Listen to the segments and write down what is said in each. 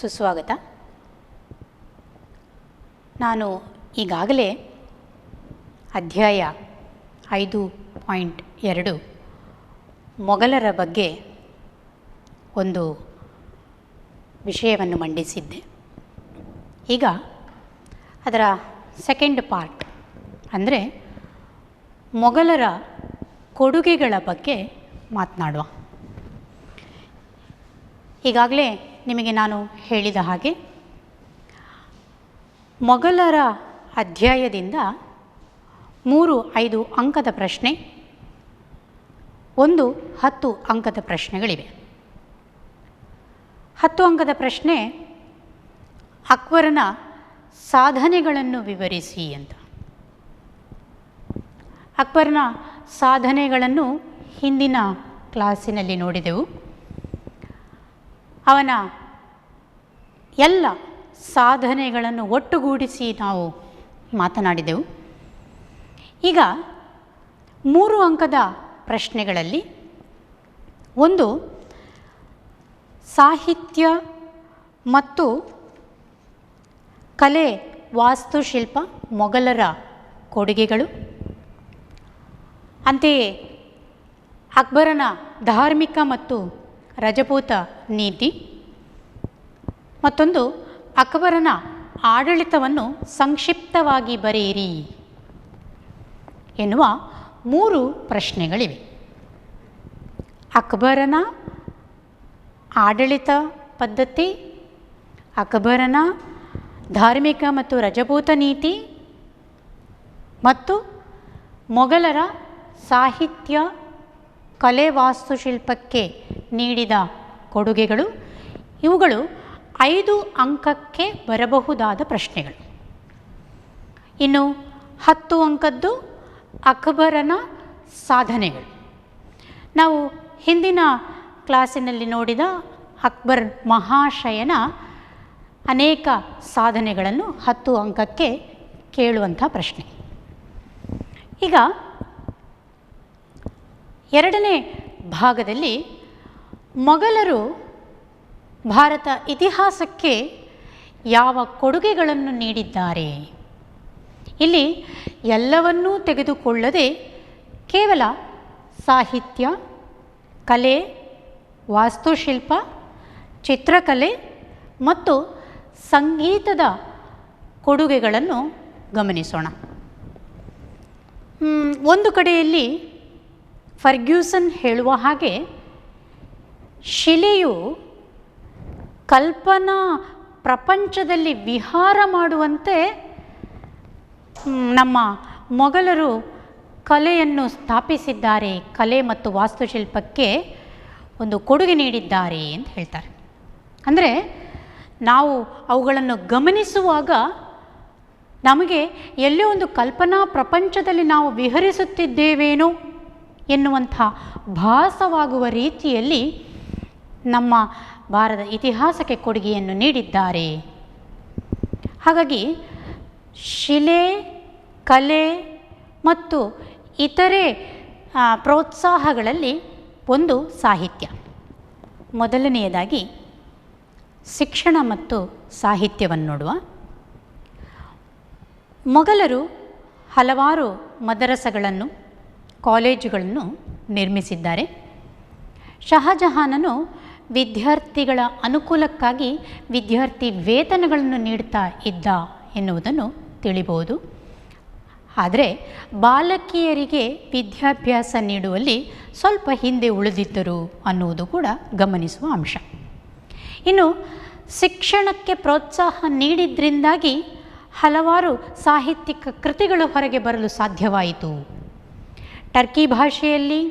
ಸುಸ್ವಾಗತ. ನಾನು ಈಗಾಗಲೇ ಅಧ್ಯಾಯ 5.2 ಮೊಘಲರ ಬಗ್ಗೆ ಒಂದು ವಿಷಯವನ್ನು ಮಂಡಿಸಿದ್ದೆ. ಈಗ ಅದರ ಸೆಕೆಂಡ್ ಪಾರ್ಟ್ ಅಂದರೆ ಮೊಘಲರ ಕೊಡುಗೆಗಳ ಬಗ್ಗೆ ಮಾತನಾಡುವ. ಈಗಾಗಲೇ ನಿಮಗೆ ನಾನು ಹೇಳಿದ ಹಾಗೆ ಮೊಘಲರ ಅಧ್ಯಾಯದಿಂದ 3-5 ಅಂಕದ ಪ್ರಶ್ನೆ, 10 ಅಂಕದ ಪ್ರಶ್ನೆಗಳಿವೆ. 10 ಅಂಕದ ಪ್ರಶ್ನೆ ಅಕ್ಬರನ ಸಾಧನೆಗಳನ್ನು ವಿವರಿಸಿ ಅಂತ. ಅಕ್ಬರನ ಸಾಧನೆಗಳನ್ನು ಹಿಂದಿನ ಕ್ಲಾಸಿನಲ್ಲಿ ನೋಡಿದೆವು. ಅವನ ಎಲ್ಲ ಸಾಧನೆಗಳನ್ನು ಒಟ್ಟುಗೂಡಿಸಿ ನಾವು ಮಾತನಾಡಿದೆವು. ಈಗ 3 ಅಂಕದ ಪ್ರಶ್ನೆಗಳಲ್ಲಿ ಒಂದು ಸಾಹಿತ್ಯ ಮತ್ತು ಕಲೆ ವಾಸ್ತುಶಿಲ್ಪ ಮೊಘಲರ ಕೊಡುಗೆಗಳು, ಅಂತೆಯೇ ಅಕ್ಬರನ ಧಾರ್ಮಿಕ ಮತ್ತು ರಜಪೂತ ನೀತಿ, ಮತ್ತೊಂದು ಅಕ್ಬರನ ಆಡಳಿತವನ್ನು ಸಂಕ್ಷಿಪ್ತವಾಗಿ ಬರೆಯಿರಿ ಎನ್ನುವ 3 ಪ್ರಶ್ನೆಗಳಿವೆ. ಅಕ್ಬರನ ಆಡಳಿತ ಪದ್ಧತಿ, ಅಕ್ಬರನ ಧಾರ್ಮಿಕ ಮತ್ತು ರಜಪೂತ ನೀತಿ ಮತ್ತು ಮೊಘಲರ ಸಾಹಿತ್ಯ ಕಲೆ ವಾಸ್ತುಶಿಲ್ಪಕ್ಕೆ ನೀಡಿದ ಕೊಡುಗೆಗಳು, ಇವುಗಳು 5 ಅಂಕಕ್ಕೆ ಬರಬಹುದಾದ ಪ್ರಶ್ನೆಗಳು. ಇನ್ನು 10 ಅಂಕದ್ದು ಅಕ್ಬರನ ಸಾಧನೆಗಳು. ನಾವು ಹಿಂದಿನ ಕ್ಲಾಸಿನಲ್ಲಿ ನೋಡಿದ ಅಕ್ಬರ್ ಮಹಾಶಯನ ಅನೇಕ ಸಾಧನೆಗಳನ್ನು 10 ಅಂಕಕ್ಕೆ ಕೇಳುವಂಥ ಪ್ರಶ್ನೆ. ಈಗ ಎರಡನೇ ಭಾಗದಲ್ಲಿ ಮೊಘಲರು ಭಾರತ ಇತಿಹಾಸಕ್ಕೆ ಯಾವ ಕೊಡುಗೆಗಳನ್ನು ನೀಡಿದ್ದಾರೆ, ಇಲ್ಲಿ ಎಲ್ಲವನ್ನೂ ತೆಗೆದುಕೊಳ್ಳದೆ ಕೇವಲ ಸಾಹಿತ್ಯ, ಕಲೆ, ವಾಸ್ತುಶಿಲ್ಪ, ಚಿತ್ರಕಲೆ ಮತ್ತು ಸಂಗೀತದ ಕೊಡುಗೆಗಳನ್ನು ಗಮನಿಸೋಣ. ಒಂದು ಕಡೆಯಲ್ಲಿ ಫರ್ಗ್ಯೂಸನ್ ಹೇಳುವ ಹಾಗೆ ಶಿಲೆಯು ಕಲ್ಪನಾ ಪ್ರಪಂಚದಲ್ಲಿ ವಿಹಾರ ಮಾಡುವಂತೆ ನಮ್ಮ ಮೊಘಲರು ಕಲೆಯನ್ನು ಸ್ಥಾಪಿಸಿದ್ದಾರೆ, ಕಲೆ ಮತ್ತು ವಾಸ್ತುಶಿಲ್ಪಕ್ಕೆ ಒಂದು ಕೊಡುಗೆ ನೀಡಿದ್ದಾರೆ ಅಂತ ಹೇಳ್ತಾರೆ. ಅಂದರೆ ನಾವು ಅವುಗಳನ್ನು ಗಮನಿಸುವಾಗ ನಮಗೆ ಎಲ್ಲೋ ಒಂದು ಕಲ್ಪನಾ ಪ್ರಪಂಚದಲ್ಲಿ ನಾವು ವಿಹರಿಸುತ್ತಿದ್ದೇವೇನೋ ಎನ್ನುವಂಥ ಭಾಸವಾಗುವ ರೀತಿಯಲ್ಲಿ ನಮ್ಮ ಭಾರತ ಇತಿಹಾಸಕ್ಕೆ ಕೊಡುಗೆಯನ್ನು ನೀಡಿದ್ದಾರೆ. ಹಾಗಾಗಿ ಶಿಲೆ, ಕಲೆ ಮತ್ತು ಇತರೆ ಪ್ರೋತ್ಸಾಹಗಳಲ್ಲಿ ಒಂದು ಸಾಹಿತ್ಯ. ಮೊದಲನೆಯದಾಗಿ ಶಿಕ್ಷಣ ಮತ್ತು ಸಾಹಿತ್ಯವನ್ನು ನೋಡುವ. ಮೊಘಲರು ಹಲವಾರು ಮದರಸಗಳನ್ನು, ಕಾಲೇಜುಗಳನ್ನು ನಿರ್ಮಿಸಿದ್ದಾರೆ. ಶಹಜಹಾನನು ವಿದ್ಯಾರ್ಥಿಗಳ ಅನುಕೂಲಕ್ಕಾಗಿ ವಿದ್ಯಾರ್ಥಿ ವೇತನಗಳನ್ನು ನೀಡ್ತಾ ಇದ್ದ ಎನ್ನುವುದನ್ನು ತಿಳಿಬಹುದು. ಆದರೆ ಬಾಲಕಿಯರಿಗೆ ವಿದ್ಯಾಭ್ಯಾಸ ನೀಡುವಲ್ಲಿ ಸ್ವಲ್ಪ ಹಿಂದೆ ಉಳಿದಿದ್ದರು ಅನ್ನುವುದು ಕೂಡ ಗಮನಿಸುವ ಅಂಶ. ಇನ್ನು ಶಿಕ್ಷಣಕ್ಕೆ ಪ್ರೋತ್ಸಾಹ ನೀಡಿದ್ರಿಂದಾಗಿ ಹಲವಾರು ಸಾಹಿತ್ಯಿಕ ಕೃತಿಗಳು ಹೊರಗೆ ಬರಲು ಸಾಧ್ಯವಾಯಿತು. ಟರ್ಕಿ ಭಾಷೆಯಲ್ಲಿ,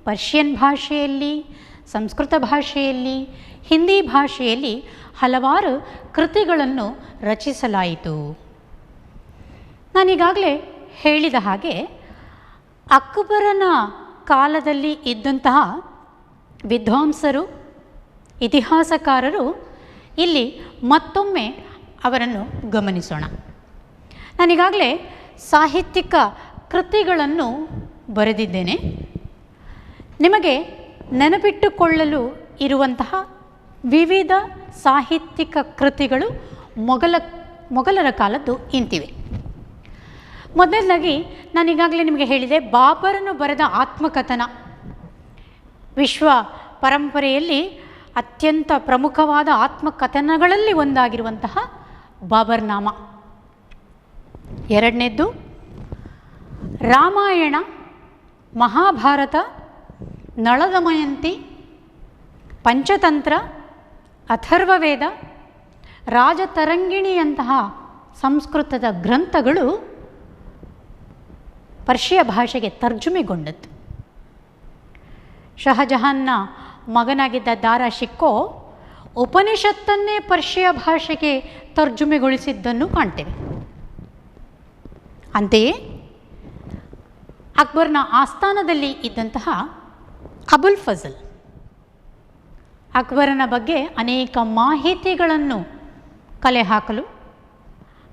ಪರ್ಷಿಯನ್ ಭಾಷೆಯಲ್ಲಿ, ಸಂಸ್ಕೃತ ಭಾಷೆಯಲ್ಲಿ, ಹಿಂದಿ ಭಾಷೆಯಲ್ಲಿ ಹಲವಾರು ಕೃತಿಗಳನ್ನು ರಚಿಸಲಾಯಿತು. ನಾನೀಗಾಗಲೇ ಹೇಳಿದ ಹಾಗೆ ಅಕ್ಬರನ ಕಾಲದಲ್ಲಿ ಇದ್ದಂತಹ ವಿದ್ವಾಂಸರು, ಇತಿಹಾಸಕಾರರು, ಇಲ್ಲಿ ಮತ್ತೊಮ್ಮೆ ಅವರನ್ನು ಗಮನಿಸೋಣ. ನಾನೀಗಾಗಲೇ ಸಾಹಿತ್ಯಿಕ ಕೃತಿಗಳನ್ನು ಬರೆದಿದ್ದೇನೆ. ನಿಮಗೆ ನೆನಪಿಟ್ಟುಕೊಳ್ಳಲು ಇರುವಂತಹ ವಿವಿಧ ಸಾಹಿತ್ಯಿಕ ಕೃತಿಗಳು ಮೊಘಲರ ಕಾಲದ್ದು ಇಂತಿವೆ. ಮೊದಲನೇದಾಗಿ ನಾನು ಈಗಾಗಲೇ ನಿಮಗೆ ಹೇಳಿದೆ, ಬಾಬರನು ಬರೆದ ಆತ್ಮಕಥನ ವಿಶ್ವ ಪರಂಪರೆಯಲ್ಲಿ ಅತ್ಯಂತ ಪ್ರಮುಖವಾದ ಆತ್ಮಕಥನಗಳಲ್ಲಿ ಒಂದಾಗಿರುವಂತಹ ಬಾಬರ್ನಾಮ. ಎರಡನೇದ್ದು ರಾಮಾಯಣ, ಮಹಾಭಾರತ, ನಳದಮಯಂತಿ, ಪಂಚತಂತ್ರ, ಅಥರ್ವವೇದ, ರಾಜತರಂಗಿಣಿಯಂತಹ ಸಂಸ್ಕೃತದ ಗ್ರಂಥಗಳು ಪರ್ಷಿಯ ಭಾಷೆಗೆ ತರ್ಜುಮೆಗೊಂಡದ್ದು. ಶಹಜಹಾನ್ನ ಮಗನಾಗಿದ್ದ ದಾರಾ ಶಿಕ್ಕೋ ಉಪನಿಷತ್ತನ್ನೇ ಪರ್ಷಿಯ ಭಾಷೆಗೆ ತರ್ಜುಮೆಗೊಳಿಸಿದ್ದನ್ನು ಕಾಣ್ತೇವೆ. ಅಂತೆಯೇ ಅಕ್ಬರ್ನ ಆಸ್ಥಾನದಲ್ಲಿ ಇದ್ದಂತಹ ಅಬುಲ್ ಫಜಲ್ ಅಕ್ಬರನ ಬಗ್ಗೆ ಅನೇಕ ಮಾಹಿತಿಗಳನ್ನು ಕಲೆ ಹಾಕಲು,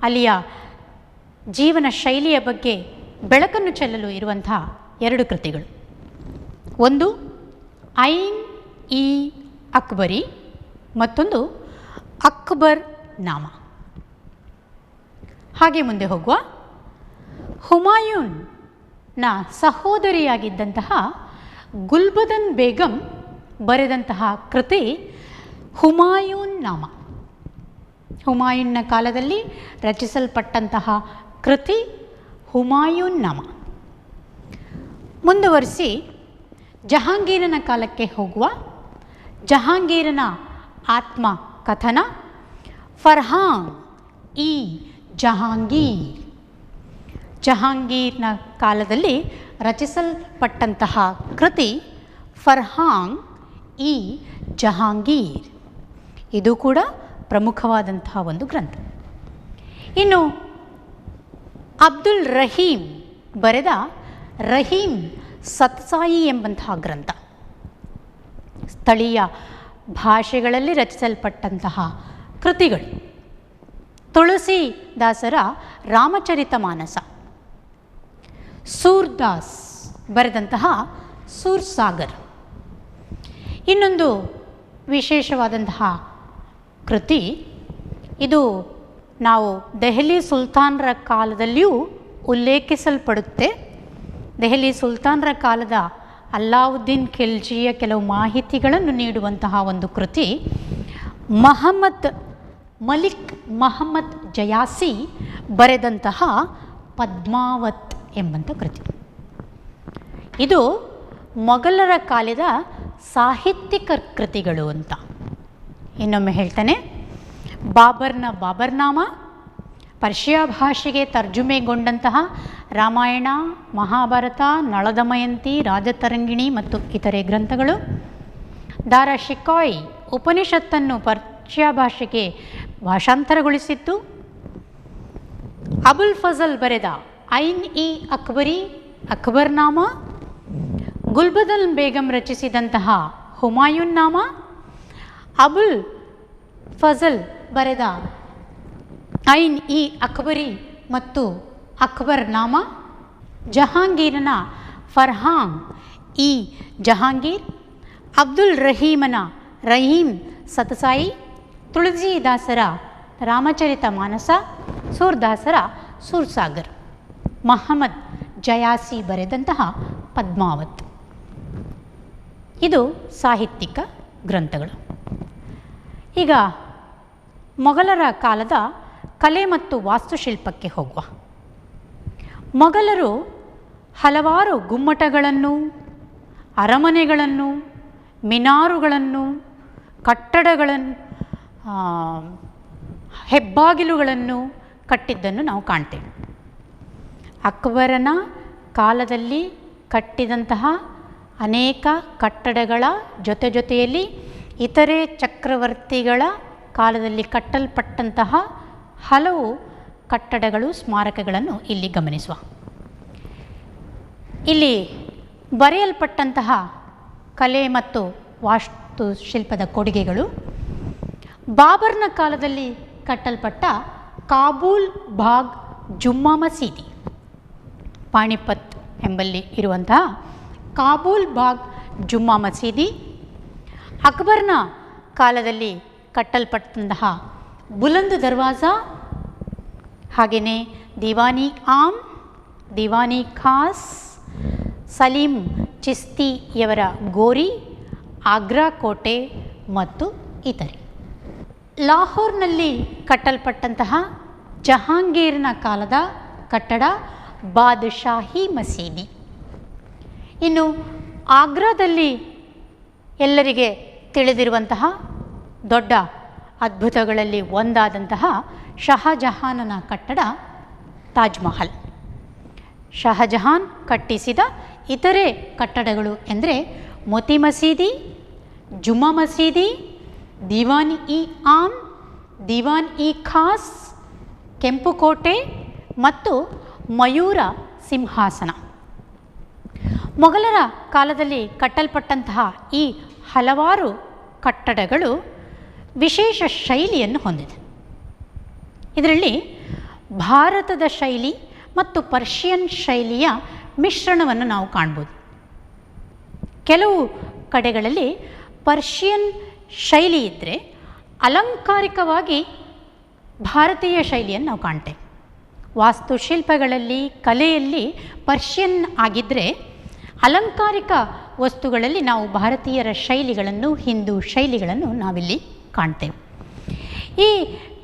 ಅಲ್ಲಿಯ ಜೀವನ ಶೈಲಿಯ ಬಗ್ಗೆ ಬೆಳಕನ್ನು ಚೆಲ್ಲಲು ಇರುವಂತಹ ಎರಡು ಕೃತಿಗಳು. ಒಂದು ಐನ್ ಇ ಅಕ್ಬರಿ, ಮತ್ತೊಂದು ಅಕ್ಬರ್ ನಾಮ. ಹಾಗೆ ಮುಂದೆ ಹೋಗುವ, ಹುಮಾಯೂನ್ನ ಸಹೋದರಿಯಾಗಿದ್ದಂತಹ ಗುಲ್ಬದನ್ ಬೇಗಂ ಬರೆದಂತಹ ಕೃತಿ ಹುಮಾಯೂನ್ ನಾಮ. ಹುಮಾಯೂನ್ನ ಕಾಲದಲ್ಲಿ ರಚಿಸಲ್ಪಟ್ಟಂತಹ ಕೃತಿ ಹುಮಾಯೂನ್ ನಾಮ. ಮುಂದುವರಿಸಿ ಜಹಾಂಗೀರನ ಕಾಲಕ್ಕೆ ಹೋಗುವ, ಜಹಾಂಗೀರನ ಆತ್ಮಕಥನ ಫರ್ಹಾನ್ ಇ ಜಹಾಂಗೀರ್. ಜಹಾಂಗೀರ್ನ ಕಾಲದಲ್ಲಿ ರಚಿಸಲ್ಪಟ್ಟಂತಹ ಕೃತಿ ಫರ್ಹಾನ್ ಇ ಜಹಾಂಗೀರ್. ಇದು ಕೂಡ ಪ್ರಮುಖವಾದಂತಹ ಒಂದು ಗ್ರಂಥ. ಇನ್ನು ಅಬ್ದುಲ್ ರಹೀಮ್ ಬರೆದ ರಹೀಮ್ ಸತ್ಸಾಯಿ ಎಂಬಂತಹ ಗ್ರಂಥ ಸ್ಥಳೀಯ ಭಾಷೆಗಳಲ್ಲಿ ರಚಿಸಲ್ಪಟ್ಟಂತಹ ಕೃತಿಗಳು. ತುಳಸಿದಾಸರ ರಾಮಚರಿತ ಮಾನಸ, ಸೂರ್ದಾಸ್ ಬರೆದಂತಹ ಸೂರ್ಸಾಗರ್. ಇನ್ನೊಂದು ವಿಶೇಷವಾದಂತಹ ಕೃತಿ, ಇದು ನಾವು ದೆಹಲಿ ಸುಲ್ತಾನರ ಕಾಲದಲ್ಲಿಯೂ ಉಲ್ಲೇಖಿಸಲ್ಪಡುತ್ತೆ. ದೆಹಲಿ ಸುಲ್ತಾನರ ಕಾಲದ ಅಲ್ಲಾವುದ್ದೀನ್ ಖಿಲ್ಜಿಯ ಕೆಲವು ಮಾಹಿತಿಗಳನ್ನು ನೀಡುವಂತಹ ಒಂದು ಕೃತಿ, ಮಲಿಕ್ ಮಹಮ್ಮದ್ ಜಯಾಸಿ ಬರೆದಂತಹ ಪದ್ಮಾವತ್ ಎಂಬಂಥ ಕೃತಿ. ಇದು ಮೊಘಲರ ಕಾಲದ ಸಾಹಿತ್ಯಿಕ ಕೃತಿಗಳು ಅಂತ. ಇನ್ನೊಮ್ಮೆ ಹೇಳ್ತಾನೆ, ಬಾಬರ್ನ ಬಾಬರ್ನಾಮ, ಪರ್ಷಿಯಾ ಭಾಷೆಗೆ ತರ್ಜುಮೆಗೊಂಡಂತಹ ರಾಮಾಯಣ, ಮಹಾಭಾರತ, ನಳದಮಯಂತಿ, ರಾಜತರಂಗಿಣಿ ಮತ್ತು ಇತರೆ ಗ್ರಂಥಗಳು. ದಾರಾ ಶಿಕಾಯ್ ಉಪನಿಷತ್ತನ್ನು ಪರ್ಷಿಯಾ ಭಾಷೆಗೆ ಭಾಷಾಂತರಗೊಳಿಸಿದ್ದು. ಅಬುಲ್ ಫಜಲ್ ಬರೆದ ಐನ್ ಇ ಅಕ್ಬರಿ ಅಕ್ಬರ್ನಾಮ, ಗುಲ್ಬದಲ್ ಬೇಗಂ ರಚಿಸಿದಂತಹ ಹುಮಾಯೂನ್ ನಾಮ, ಅಬುಲ್ ಫಜಲ್ ಬರೆದ ಐನ್ ಇ ಅಕ್ಬರಿ ಮತ್ತು ಅಕ್ಬರ್ ನಾಮ, ಜಹಾಂಗೀರನ ಫರ್ಹಾನ್ ಇ ಜಹಾಂಗೀರ್, ಅಬ್ದುಲ್ ರಹೀಮನ ರಹೀಮ್ ಸತಸಾಯಿ, ತುಳಸಿದಾಸರ ರಾಮಚರಿತ ಮಾನಸ, ಸೂರ್ದಾಸರ ಸೂರ್ಸಾಗರ್, ಮಹಮ್ಮದ್ ಜಯಾಸಿ ಬರೆದಂತಹ ಪದ್ಮಾವತ್. ಇದು ಸಾಹಿತ್ಯಿಕ ಗ್ರಂಥಗಳು. ಈಗ ಮೊಘಲರ ಕಾಲದ ಕಲೆ ಮತ್ತು ವಾಸ್ತುಶಿಲ್ಪಕ್ಕೆ ಹೋಗುವ. ಮೊಘಲರು ಹಲವಾರು ಗುಮ್ಮಟಗಳನ್ನು, ಅರಮನೆಗಳನ್ನು, ಮಿನಾರುಗಳನ್ನು, ಕಟ್ಟಡಗಳನ್ನು, ಹೆಬ್ಬಾಗಿಲುಗಳನ್ನು ಕಟ್ಟಿದ್ದನ್ನು ನಾವು ಕಾಣ್ತೇವೆ. ಅಕ್ಬರನ ಕಾಲದಲ್ಲಿ ಕಟ್ಟಿದಂತಹ ಅನೇಕ ಕಟ್ಟಡಗಳ ಜೊತೆಯಲ್ಲಿ ಇತರೆ ಚಕ್ರವರ್ತಿಗಳ ಕಾಲದಲ್ಲಿ ಕಟ್ಟಲ್ಪಟ್ಟಂತಹ ಹಲವು ಕಟ್ಟಡಗಳು, ಸ್ಮಾರಕಗಳನ್ನು ಇಲ್ಲಿ ಗಮನಿಸುವ. ಇಲ್ಲಿ ಬರೆಯಲ್ಪಟ್ಟಂತಹ ಕಲೆ ಮತ್ತು ವಾಸ್ತುಶಿಲ್ಪದ ಕೊಡುಗೆಗಳು, ಬಾಬರ್ನ ಕಾಲದಲ್ಲಿ ಕಟ್ಟಲ್ಪಟ್ಟ ಕಾಬೂಲ್ ಬಾಗ್ ಜುಮ್ಮಾ ಮಸೀದಿ, ಪಾಣಿಪತ್ ಎಂಬಲ್ಲಿ ಇರುವಂತಹ ಕಾಬೂಲ್ ಬಾಗ್ ಜುಮ್ಮಾ ಮಸೀದಿ, ಅಕ್ಬರ್ನ ಕಾಲದಲ್ಲಿ ಕಟ್ಟಲ್ಪಟ್ಟಂತಹ ಬುಲಂದ್ ದರ್ವಾಜಾ, ಹಾಗೆಯೇ ದಿವಾನಿ ಆಮ್, ದಿವಾನಿ ಖಾಸ್, ಸಲೀಂ ಚಿಸ್ತಿಯವರ ಗೋರಿ, ಆಗ್ರಾ ಕೋಟೆ ಮತ್ತು ಇತರೆ. ಲಾಹೋರ್ನಲ್ಲಿ ಕಟ್ಟಲ್ಪಟ್ಟಂತಹ ಜಹಾಂಗೀರ್ನ ಕಾಲದ ಕಟ್ಟಡ ಬಾದಶಾಹಿ ಮಸೀದಿ. ಇನ್ನು ಆಗ್ರಾದಲ್ಲಿ ಎಲ್ಲರಿಗೆ ತಿಳಿದಿರುವಂತಹ ದೊಡ್ಡ ಅದ್ಭುತಗಳಲ್ಲಿ ಒಂದಾದಂತಹ ಶಹಜಹಾನನ ಕಟ್ಟಡ ತಾಜ್ ಮಹಲ್. ಶಹಜಹಾನ್ ಕಟ್ಟಿಸಿದ ಇತರೆ ಕಟ್ಟಡಗಳು ಎಂದರೆ ಮೋತಿ ಮಸೀದಿ, ಜುಮ್ಮಾ ಮಸೀದಿ, ದಿವಾನ್ ಇ ಆಮ್, ದಿವಾನ್ ಇ ಖಾಸ್, ಕೆಂಪುಕೋಟೆ ಮತ್ತು ಮಯೂರ ಸಿಂಹಾಸನ. ಮೊಘಲರ ಕಾಲದಲ್ಲಿ ಕಟ್ಟಲ್ಪಟ್ಟಂತಹ ಈ ಹಲವಾರು ಕಟ್ಟಡಗಳು ವಿಶೇಷ ಶೈಲಿಯನ್ನು ಹೊಂದಿದೆ. ಇದರಲ್ಲಿ ಭಾರತದ ಶೈಲಿ ಮತ್ತು ಪರ್ಷಿಯನ್ ಶೈಲಿಯ ಮಿಶ್ರಣವನ್ನು ನಾವು ಕಾಣ್ಬೋದು. ಕೆಲವು ಕಡೆಗಳಲ್ಲಿ ಪರ್ಷಿಯನ್ ಶೈಲಿ ಇದ್ದರೆ ಅಲಂಕಾರಿಕವಾಗಿ ಭಾರತೀಯ ಶೈಲಿಯನ್ನು ನಾವು ಕಾಣ್ತೇವೆ. ವಾಸ್ತುಶಿಲ್ಪಗಳಲ್ಲಿ, ಕಲೆಯಲ್ಲಿ ಪರ್ಷಿಯನ್ ಆಗಿದ್ದರೆ ಅಲಂಕಾರಿಕ ವಸ್ತುಗಳಲ್ಲಿ ನಾವು ಭಾರತೀಯರ ಶೈಲಿಗಳನ್ನು, ಹಿಂದೂ ಶೈಲಿಗಳನ್ನು ನಾವಿಲ್ಲಿ ಕಾಣ್ತೇವೆ. ಈ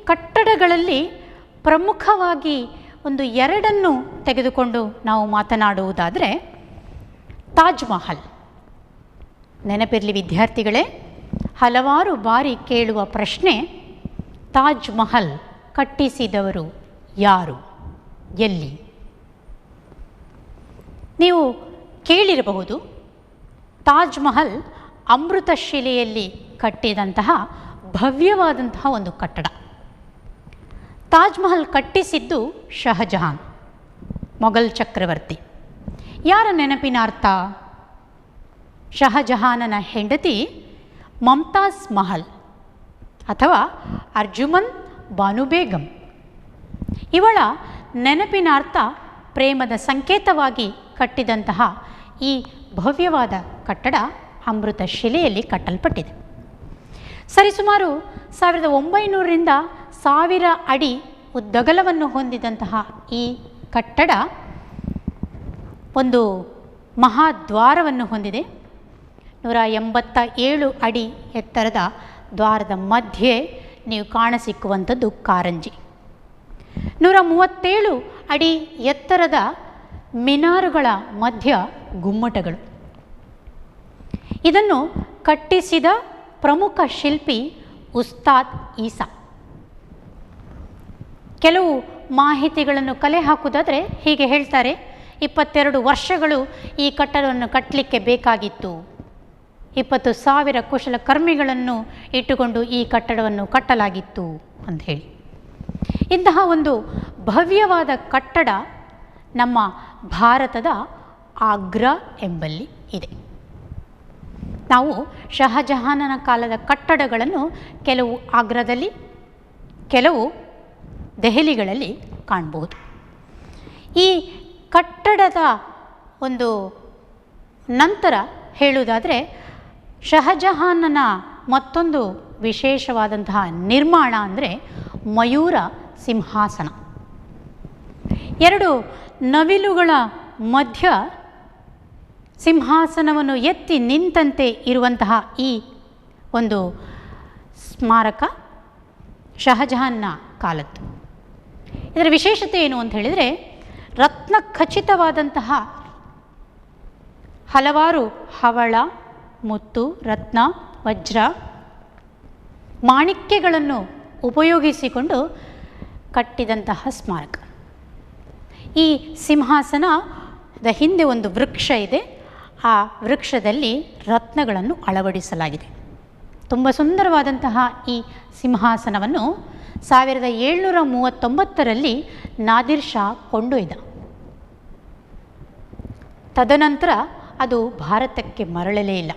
ಕಟ್ಟಡಗಳಲ್ಲಿ ಪ್ರಮುಖವಾಗಿ ಒಂದು ಎರಡನ್ನು ತೆಗೆದುಕೊಂಡು ನಾವು ಮಾತನಾಡುವುದಾದರೆ, ತಾಜ್ ಮಹಲ್. ನೆನಪಿರಲಿ ವಿದ್ಯಾರ್ಥಿಗಳೇ, ಹಲವಾರು ಬಾರಿ ಕೇಳುವ ಪ್ರಶ್ನೆ, ತಾಜ್ ಮಹಲ್ ಕಟ್ಟಿಸಿದವರು ಯಾರು, ಎಲ್ಲಿ? ನೀವು ಕೇಳಿರಬಹುದು, ತಾಜ್ ಮಹಲ್ ಅಮೃತ ಶಿಲೆಯಲ್ಲಿ ಕಟ್ಟಿದಂತಹ ಭವ್ಯವಾದಂತಹ ಒಂದು ಕಟ್ಟಡ. ತಾಜ್ ಮಹಲ್ ಕಟ್ಟಿಸಿದ್ದು ಶಹಜಹಾನ್, ಮೊಘಲ್ ಚಕ್ರವರ್ತಿ. ಯಾರ ನೆನಪಿನ ಅರ್ಥ? ಶಹಜಹಾನನ ಹೆಂಡತಿ ಮಮ್ತಾಜ್ ಮಹಲ್ ಅಥವಾ ಅರ್ಜುಮನ್ ಬಾನು ಬೇಗಂ. ಇವಳ ನೆನಪಿನ ಅರ್ಥ ಪ್ರೇಮದ ಸಂಕೇತವಾಗಿ ಕಟ್ಟಿದಂತಹ ಈ ಭವ್ಯವಾದ ಕಟ್ಟಡ ಅಮೃತ ಶಿಲೆಯಲ್ಲಿ ಕಟ್ಟಲ್ಪಟ್ಟಿದೆ. ಸರಿಸುಮಾರು 1900ರಿಂದ 1000 ಅಡಿ ಉದ್ದಗಲವನ್ನು ಹೊಂದಿದಂತಹ ಈ ಕಟ್ಟಡ ಒಂದು ಮಹಾದ್ವಾರವನ್ನು ಹೊಂದಿದೆ. 187 ಅಡಿ ಎತ್ತರದ ದ್ವಾರದ ಮಧ್ಯೆ ನೀವು ಕಾಣಸಿಕ್ಕುವಂಥದ್ದು ಕಾರಂಜಿ. 137 ಅಡಿ ಎತ್ತರದ ಮಿನಾರುಗಳ ಮಧ್ಯ ಗುಮ್ಮಟಗಳು. ಇದನ್ನು ಕಟ್ಟಿಸಿದ ಪ್ರಮುಖ ಶಿಲ್ಪಿ ಉಸ್ತಾದ್ ಈಸಾ. ಕೆಲವು ಮಾಹಿತಿಗಳನ್ನು ಕಲೆ ಹಾಕುವುದಾದರೆ ಹೀಗೆ ಹೇಳ್ತಾರೆ, 22 ವರ್ಷಗಳು ಈ ಕಟ್ಟಡವನ್ನು ಕಟ್ಟಲಿಕ್ಕೆ ಬೇಕಾಗಿತ್ತು, 20,000 ಕುಶಲಕರ್ಮಿಗಳನ್ನು ಇಟ್ಟುಕೊಂಡು ಈ ಕಟ್ಟಡವನ್ನು ಕಟ್ಟಲಾಗಿತ್ತು ಅಂತ ಹೇಳಿ. ಇಂತಹ ಒಂದು ಭವ್ಯವಾದ ಕಟ್ಟಡ ನಮ್ಮ ಭಾರತದ ಆಗ್ರಾ ಎಂಬಲ್ಲಿ ಇದೆ. ನಾವು ಶಹಜಹಾನನ ಕಾಲದ ಕಟ್ಟಡಗಳನ್ನು ಕೆಲವು ಆಗ್ರಾದಲ್ಲಿ, ಕೆಲವು ದೆಹಲಿಗಳಲ್ಲಿ ಕಾಣಬಹುದು. ಈ ಕಟ್ಟಡದ ಒಂದು ನಂತರ ಹೇಳುವುದಾದರೆ, ಶಹಜಹಾನನ ಮತ್ತೊಂದು ವಿಶೇಷವಾದಂತಹ ನಿರ್ಮಾಣ ಅಂದರೆ ಮಯೂರ ಸಿಂಹಾಸನ. 2 ನವಿಲುಗಳ ಮಧ್ಯ ಸಿಂಹಾಸನವನ್ನು ಎತ್ತಿ ನಿಂತಂತೆ ಇರುವಂತಹ ಈ ಒಂದು ಸ್ಮಾರಕ ಶಹಜಹಾನ್ನ ಕಾಲದ್ದು. ಇದರ ವಿಶೇಷತೆ ಏನು ಅಂತ ಹೇಳಿದರೆ, ರತ್ನ ಖಚಿತವಾದಂತಹ ಹಲವಾರು ಹವಳ, ಮುತ್ತು, ರತ್ನ, ವಜ್ರ, ಮಾಣಿಕ್ಯಗಳನ್ನು ಉಪಯೋಗಿಸಿಕೊಂಡು ಕಟ್ಟಿದಂತಹ ಸ್ಮಾರಕ. ಈ ಸಿಂಹಾಸನದ ಹಿಂದೆ ಒಂದು ವೃಕ್ಷ ಇದೆ. ಆ ವೃಕ್ಷದಲ್ಲಿ ರತ್ನಗಳನ್ನು ಅಳವಡಿಸಲಾಗಿದೆ. ತುಂಬ ಸುಂದರವಾದಂತಹ ಈ ಸಿಂಹಾಸನವನ್ನು 1739ರಲ್ಲಿ ನಾದಿರ್ ಶಾ ಕೊಂಡೊಯ್ದ. ತದನಂತರ ಅದು ಭಾರತಕ್ಕೆ ಮರಳಲೇ ಇಲ್ಲ.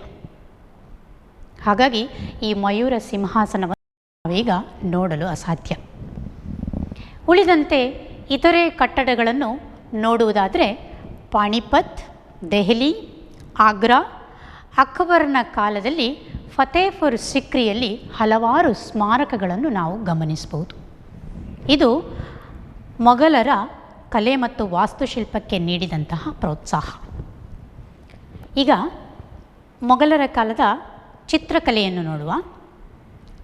ಹಾಗಾಗಿ ಈ ಮಯೂರ ಸಿಂಹಾಸನವನ್ನು ನಾವೀಗ ನೋಡಲು ಅಸಾಧ್ಯ. ಉಳಿದಂತೆ ಇತರೆ ಕಟ್ಟಡಗಳನ್ನು ನೋಡುವುದಾದರೆ, ಪಾಣಿಪತ್, ದೆಹಲಿ, ಆಗ್ರಾ, ಅಕ್ಬರನ ಕಾಲದಲ್ಲಿ ಫತೇಪುರ್ ಸಿಕ್ರಿಯಲ್ಲಿ ಹಲವಾರು ಸ್ಮಾರಕಗಳನ್ನು ನಾವು ಗಮನಿಸಬಹುದು. ಇದು ಮೊಘಲರ ಕಲೆ ಮತ್ತು ವಾಸ್ತುಶಿಲ್ಪಕ್ಕೆ ನೀಡಿದಂತಹ ಪ್ರೋತ್ಸಾಹ. ಈಗ ಮೊಘಲರ ಕಾಲದ ಚಿತ್ರಕಲೆಯನ್ನು ನೋಡುವ.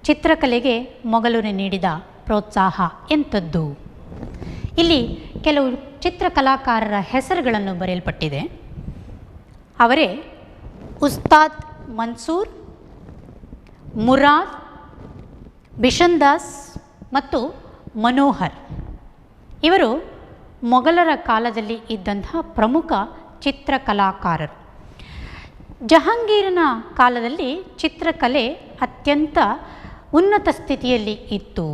ಚಿತ್ರಕಲೆಗೆ ಮೊಘಲರು ನೀಡಿದ ಪ್ರೋತ್ಸಾಹ ಎಂಥದ್ದು? ಇಲ್ಲಿ ಕೆಲವು ಚಿತ್ರಕಲಾಕಾರರ ಹೆಸರುಗಳನ್ನು ಬರೆಯಲ್ಪಟ್ಟಿದೆ. ಅವರೇ ಉಸ್ತಾದ್ ಮನ್ಸೂರ್, ಮುರಾದ್, ಬಿಷನ್ ದಾಸ್ ಮತ್ತು ಮನೋಹರ್. ಇವರು ಮೊಘಲರ ಕಾಲದಲ್ಲಿ ಇದ್ದಂತಹ ಪ್ರಮುಖ ಚಿತ್ರಕಲಾಕಾರರು. ಜಹಾಂಗೀರನ ಕಾಲದಲ್ಲಿ ಚಿತ್ರಕಲೆ ಅತ್ಯಂತ ಉನ್ನತ ಸ್ಥಿತಿಯಲ್ಲಿ ಇತ್ತು.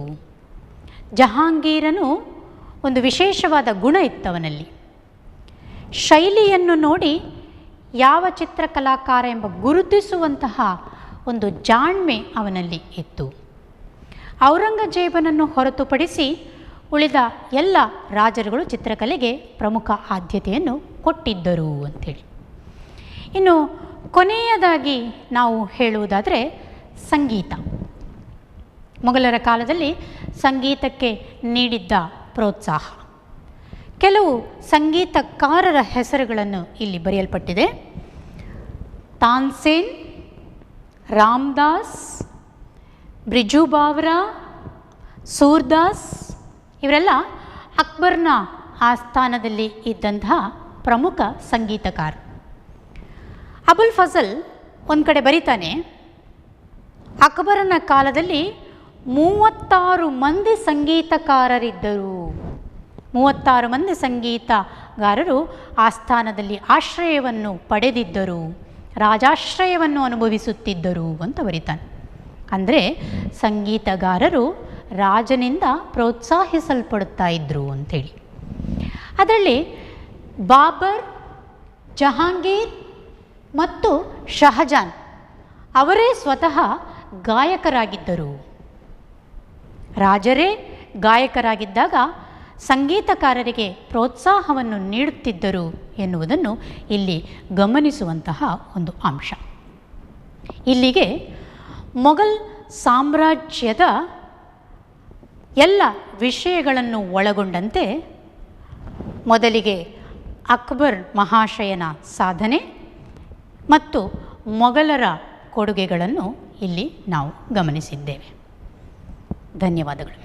ಜಹಾಂಗೀರನು ಒಂದು ವಿಶೇಷವಾದ ಗುಣ ಇತ್ತವನಲ್ಲಿ. ಶೈಲಿಯನ್ನು ನೋಡಿ ಯಾವ ಚಿತ್ರಕಲಾಕಾರ ಎಂಬ ಗುರುತಿಸುವಂತಹ ಒಂದು ಜಾಣ್ಮೆ ಅವನಲ್ಲಿ ಇತ್ತು. ಔರಂಗಜೇಬನನ್ನು ಹೊರತುಪಡಿಸಿ ಉಳಿದ ಎಲ್ಲ ರಾಜರುಗಳು ಚಿತ್ರಕಲೆಗೆ ಪ್ರಮುಖ ಆದ್ಯತೆಯನ್ನು ಕೊಟ್ಟಿದ್ದರು ಅಂಥೇಳಿ. ಇನ್ನು ಕೊನೆಯದಾಗಿ ನಾವು ಹೇಳುವುದಾದರೆ ಸಂಗೀತ. ಮೊಘಲರ ಕಾಲದಲ್ಲಿ ಸಂಗೀತಕ್ಕೆ ನೀಡಿದ್ದ ಪ್ರೋತ್ಸಾಹ. ಕೆಲವು ಸಂಗೀತಕಾರರ ಹೆಸರುಗಳನ್ನು ಇಲ್ಲಿ ಬರೆಯಲ್ಪಟ್ಟಿದೆ. ತಾನ್ಸೇನ್, ರಾಮದಾಸ್, ಬ್ರಿಜು ಬಾವ್ರಾ, ಸೂರ್ದಾಸ್ ಇವರೆಲ್ಲ ಅಕ್ಬರ್ನ ಆಸ್ಥಾನದಲ್ಲಿ ಇದ್ದಂತಹ ಪ್ರಮುಖ ಸಂಗೀತಕಾರ. ಅಬುಲ್ ಫಜಲ್ ಒಂದು ಕಡೆ ಬರೀತಾನೆ, ಅಕ್ಬರನ ಕಾಲದಲ್ಲಿ 36 ಮಂದಿ ಸಂಗೀತಕಾರರಿದ್ದರು. 36 ಮಂದಿ ಸಂಗೀತಗಾರರು ಆಸ್ಥಾನದಲ್ಲಿ ಆಶ್ರಯವನ್ನು ಪಡೆದಿದ್ದರು, ರಾಜಾಶ್ರಯವನ್ನು ಅನುಭವಿಸುತ್ತಿದ್ದರು ಅಂತ ಬರೀತಾನೆ. ಅಂದರೆ ಸಂಗೀತಗಾರರು ರಾಜನಿಂದ ಪ್ರೋತ್ಸಾಹಿಸಲ್ಪಡುತ್ತಾ ಇದ್ದರು ಅಂಥೇಳಿ. ಅದರಲ್ಲಿ ಬಾಬರ್, ಜಹಾಂಗೀರ್ ಮತ್ತು ಶಹಜಾನ್ ಅವರೇ ಸ್ವತಃ ಗಾಯಕರಾಗಿದ್ದರು. ರಾಜರೇ ಗಾಯಕರಾಗಿದ್ದಾಗ ಸಂಗೀತಕಾರರಿಗೆ ಪ್ರೋತ್ಸಾಹವನ್ನು ನೀಡುತ್ತಿದ್ದರು ಎನ್ನುವುದನ್ನು ಇಲ್ಲಿ ಗಮನಿಸುವಂತಹ ಒಂದು ಅಂಶ. ಇಲ್ಲಿಗೆ ಮೊಘಲ್ ಸಾಮ್ರಾಜ್ಯದ ಎಲ್ಲ ವಿಷಯಗಳನ್ನು ಒಳಗೊಂಡಂತೆ ಮೊದಲಿಗೆ ಅಕ್ಬರ್ ಮಹಾಶಯನ ಸಾಧನೆ ಮತ್ತು ಮೊಘಲರ ಕೊಡುಗೆಗಳನ್ನು ಇಲ್ಲಿ ನಾವು ಗಮನಿಸಿದ್ದೇವೆ. ಧನ್ಯವಾದಗಳು.